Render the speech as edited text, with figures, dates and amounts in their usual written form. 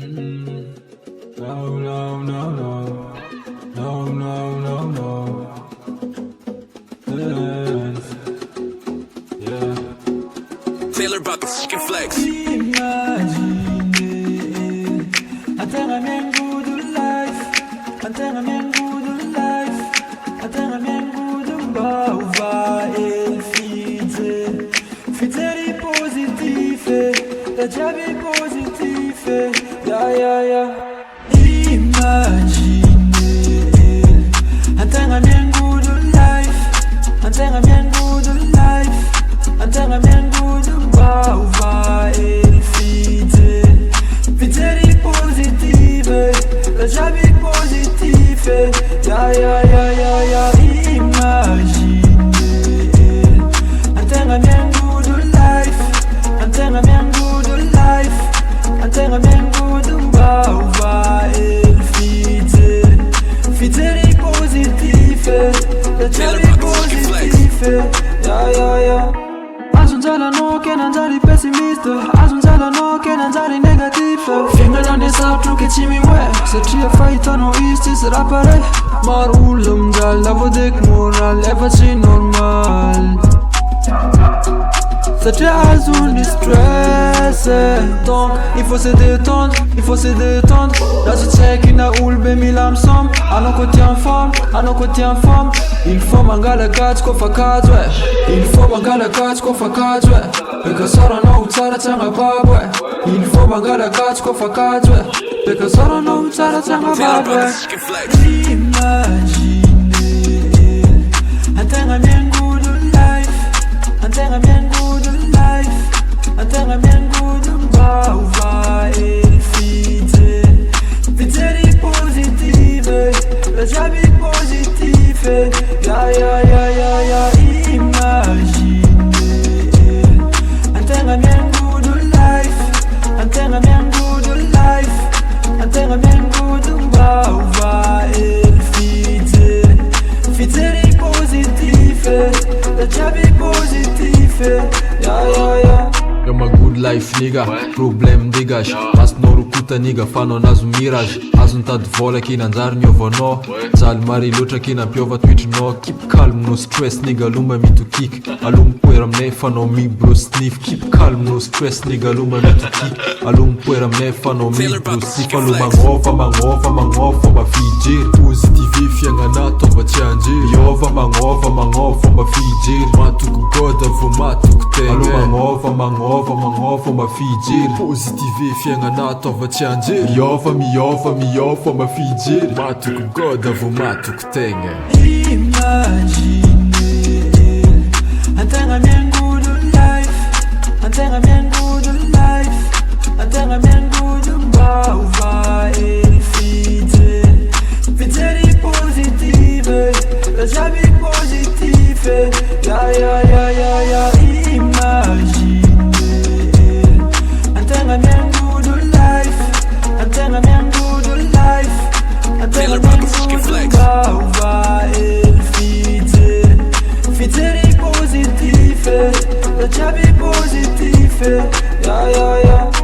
No, no, no, no. No, no, no, no. Yes. Yeah. Taylor about the fucking flex. Imagine atanga mengudu life, atanga mengudu life, atanga mengudu bauva elfite, fiteri positive, da jabi positive, ya. Imagine atanga mengudu life, atanga mengudu life, atanga mengudu bauva elfite, fiteri positive, da jabi positive, ya. Imagine atanga mengudu life, atanga mengudu life, atanga mengudu bauva elfite, fiteri positive, da jabi positive, ya. Azunzala no ke nanzali pessimiste, azunzala no ke nanzali negative. Fingers on this up truke chimi mwe, se tria fighter no east is rapare. Mar ulum dal la vodek moral ever normal. Se tria azul ni stress, donc il faut se détendre, il faut se détendre. Là je check ina ulbe milam som, ano côté en forme, ano côté en forme. Il faut mangala catch ko fakazwe, il faut mangala catch ko fakazwe. Peka sora no utsara changa babwe, il faut mangala catch ko fakazwe. Peka sora no utsara changa Taylor about babwe. the fucking flex. Imagine atanga mengudu life, atanga mengudu life, atanga mengudu bauva elfite, fiteri positive, la jabi positive, ya. Imagine atanga mengudu life, atanga mengudu life, atanga mengudu bauva elfite, fiteri positive, la jabi positive, ya. I'm a good life nigga, problem digash. Mas norukuta nigga, fano nazo mirage. Azon tad vola ki nanzar nyovono. Zal mari lutra ki na piova twitch no. Keep calm, no stress nigga, lumba me to kick. Alum pueram ne fano mi bro sniff. Keep calm, no stress nigga, lumba me to kick. Alum pueram ne fano mi bro sniff. Alum mangofa, ma fijir. Positive fianga na tova chanjir. Yova mangofa, ma fijir. Matuku goda vo matuku tenge. Alum mangofa, ma fijir. Positive fianga na tova chanjir. Yova ma fijir. Matuku goda vo matuku tenge. Imagine atanga mengudu life, atanga mengudu life, atanga mengudu bauva elfite, fiteri positive, la jabi positive, ya. Imagine atanga mengudu life, atanga mengudu life, atanga mengudu bauva elfite, fiteri positive, la jabi positive, ya.